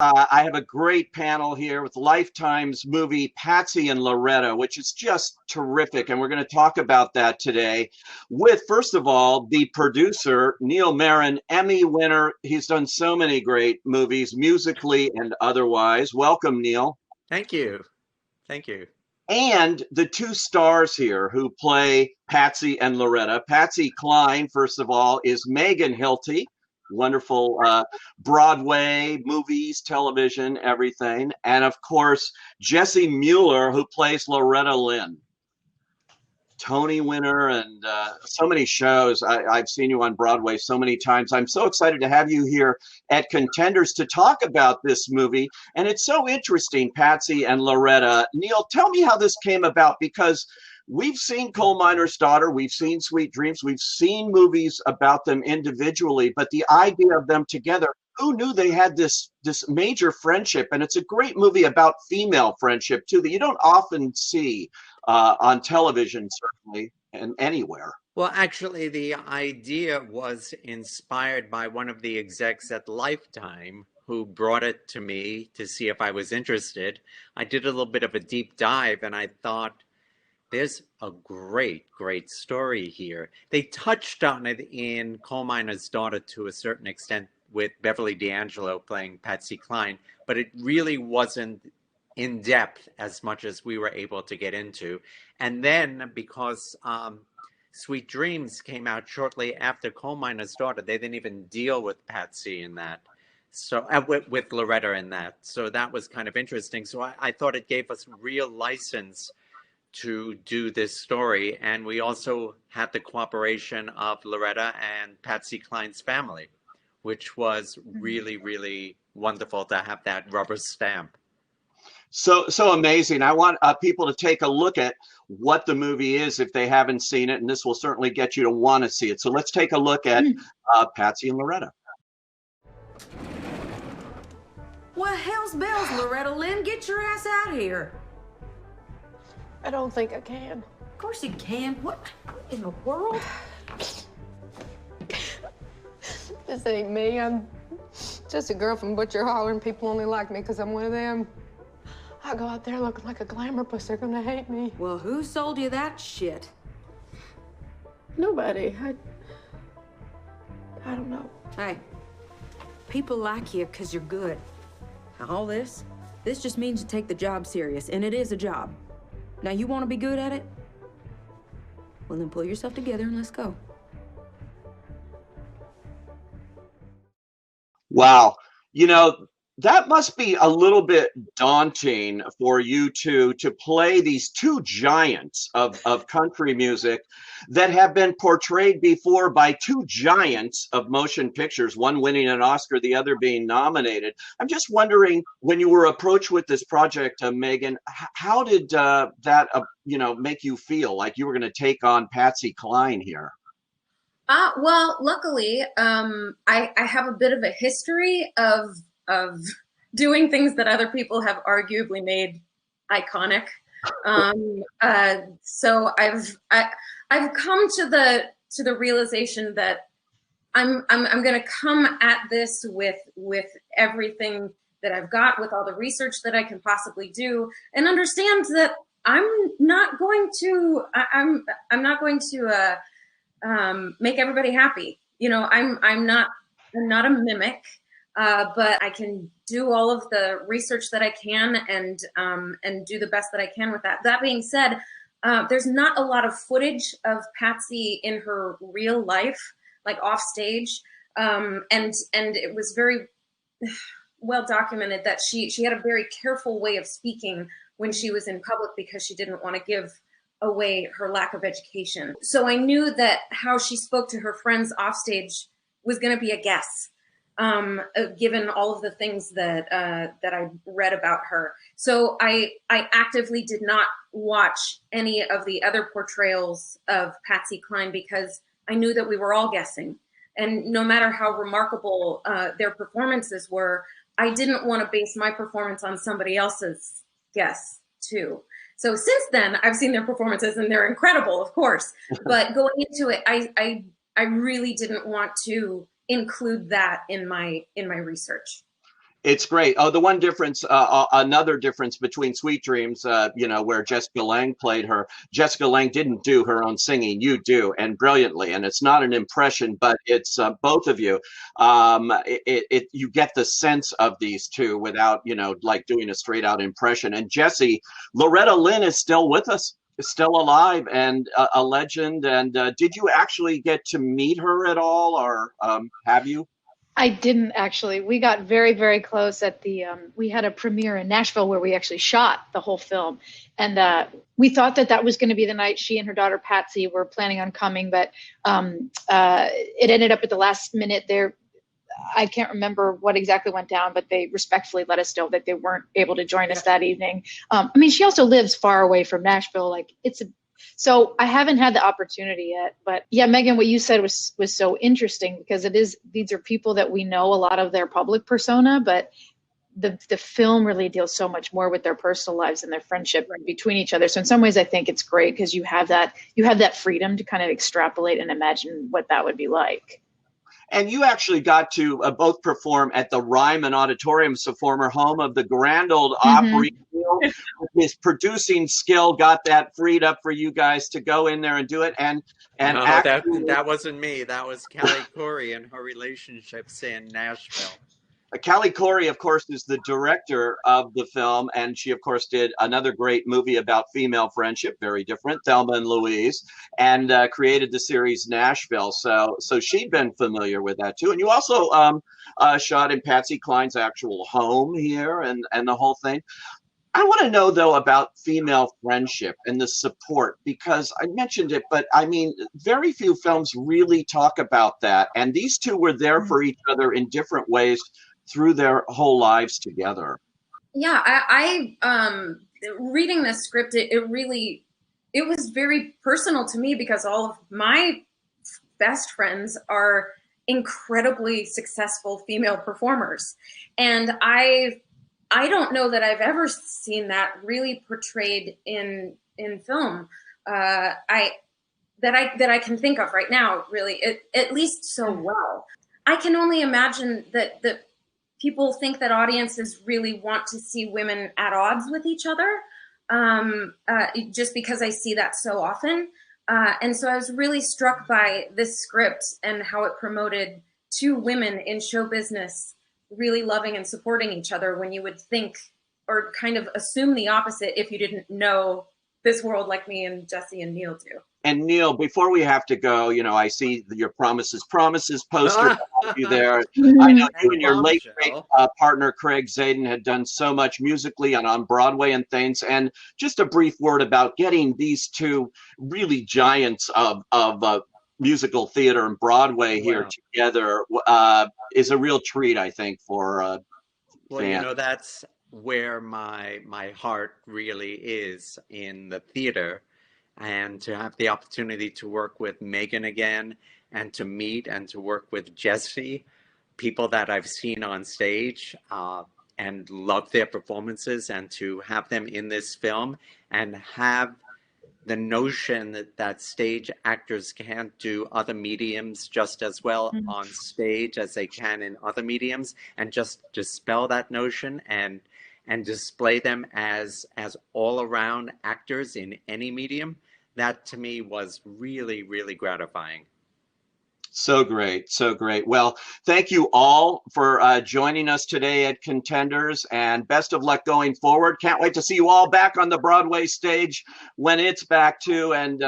I have a great panel here with Lifetime's movie Patsy and Loretta, which is just terrific. And we're going to talk about that today with, first of all, the producer, Neil Marin, Emmy winner. He's done so many great movies, musically and otherwise. Welcome, Neil. Thank you. Thank you. And the two stars here who play Patsy and Loretta. Patsy Cline, first of all, is Megan Hilty, wonderful Broadway, movies, television, everything. And of course, Jessie Mueller, who plays Loretta Lynn. Tony winner and so many shows. I've seen you on Broadway so many times. I'm so excited to have you here at Contenders to talk about this movie. And it's so interesting, Patsy and Loretta. Neil, tell me how this came about, because we've seen Coal Miner's Daughter, we've seen Sweet Dreams, we've seen movies about them individually, but the idea of them together, who knew they had this major friendship? And it's a great movie about female friendship too, that you don't often see on television, certainly, and anywhere. Well, actually, the idea was inspired by one of the execs at Lifetime who brought it to me to see if I was interested. I did a little bit of a deep dive and I thought, there's a great story here. They touched on it in Coal Miner's Daughter to a certain extent with Beverly D'Angelo playing Patsy Cline, but it really wasn't in depth as much as we were able to get into. And then because Sweet Dreams came out shortly after Coal Miner's Daughter, they didn't even deal with Patsy in that. So with Loretta in that. So that was kind of interesting. So I thought it gave us real license to do this story. And we also had the cooperation of Loretta and Patsy Cline's family, which was really wonderful to have that rubber stamp. So amazing. I want people to take a look at what the movie is if they haven't seen it, and this will certainly get you to want to see it. So let's take a look at Patsy and Loretta. Well, hell's bells, Loretta Lynn, get your ass out here. I don't think I can. Of course you can. What in the world? This ain't me. I'm just a girl from Butcher Holler, and people only like me because I'm one of them. I go out there looking like a glamour puss, they're gonna hate me. Well, who sold you that shit? Nobody. I don't know. Hey, people like you because you're good. All this just means you take the job serious, and it is a job. Now, you want to be good at it? Well, then pull yourself together and let's go. Wow. You know, that must be a little bit daunting for you to play these two giants of country music that have been portrayed before by two giants of motion pictures, one winning an Oscar, the other being nominated. I'm just wondering, when you were approached with this project, Megan, how did that make you feel like you were going to take on Patsy Cline here? Well, luckily, I have a bit of a history of doing things that other people have arguably made iconic. So I've come to the realization that I'm going to come at this with everything that I've got, with all the research that I can possibly do, and understand that I'm not going to make everybody happy. You know, I'm not a mimic, but I can do all of the research that I can and do the best that I can with that. That being said, there's not a lot of footage of Patsy in her real life, like off stage, and it was very well documented that she had a very careful way of speaking when she was in public because she didn't want to give away her lack of education. So I knew that how she spoke to her friends offstage was going to be a guess, given all of the things that I read about her. So I actively did not watch any of the other portrayals of Patsy Cline because I knew that we were all guessing. And no matter how remarkable their performances were, I didn't want to base my performance on somebody else's guess too. So since then, I've seen their performances and they're incredible, of course. But going into it, I really didn't want to include that in my research. It's great. Oh, the one difference, another difference between Sweet Dreams, where Jessica Lange played her. Jessica Lange didn't do her own singing. You do, and brilliantly. And it's not an impression, but it's both of you. You get the sense of these two without, like doing a straight out impression. And Jessie, Loretta Lynn is still with us, is still alive and a legend. And did you actually get to meet her at all, or have you? I didn't actually. We got very, very close at the, we had a premiere in Nashville where we actually shot the whole film. And we thought that was going to be the night she and her daughter Patsy were planning on coming, but it ended up at the last minute there. I can't remember what exactly went down, but they respectfully let us know that they weren't able to join us that evening. I mean, she also lives far away from Nashville. Like so I haven't had the opportunity yet, but yeah, Megan, what you said was so interesting because these are people that we know a lot of their public persona, but the film really deals so much more with their personal lives and their friendship between each other. So in some ways, I think it's great because you have that freedom to kind of extrapolate and imagine what that would be like. And you actually got to both perform at the Ryman Auditorium, so former home of the Grand Ole Opry. His producing skill got that freed up for you guys to go in there and do it. And no, actually, that wasn't me. That was Callie Khouri and her relationships in Nashville. Callie Khouri, of course, is the director of the film, and she, of course, did another great movie about female friendship, very different, Thelma and Louise, and created the series Nashville. So she'd been familiar with that too. And you also shot in Patsy Cline's actual home here, and the whole thing. I want to know, though, about female friendship and the support, because I mentioned it, but I mean, very few films really talk about that. And these two were there for each other in different ways through their whole lives together. Yeah, I reading the script, it was very personal to me because all of my best friends are incredibly successful female performers. And I don't know that I've ever seen that really portrayed in film. That I can think of right now, really, at least so well. I can only imagine that people think that audiences really want to see women at odds with each other, just because I see that so often. And so I was really struck by this script and how it promoted two women in show business really loving and supporting each other when you would think or kind of assume the opposite if you didn't know this world like me and Jessie and Neil do. And Neil, before we have to go, I see your Promises poster you there. I know you and your late great partner Craig Zadan had done so much musically and on Broadway and things. And just a brief word about getting these two really giants of musical theater and Broadway here together is a real treat, I think, for fans. That's where my heart really is, in the theater. And to have the opportunity to work with Megan again, and to meet and to work with Jessie, people that I've seen on stage and love their performances, and to have them in this film and have the notion that stage actors can't do other mediums just as well on stage as they can in other mediums, and just dispel that notion and display them as all around actors in any medium. That to me was really, really gratifying. So great. So great. Well, thank you all for joining us today at Contenders, and best of luck going forward. Can't wait to see you all back on the Broadway stage when it's back too. And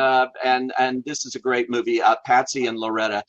this is a great movie, Patsy and Loretta.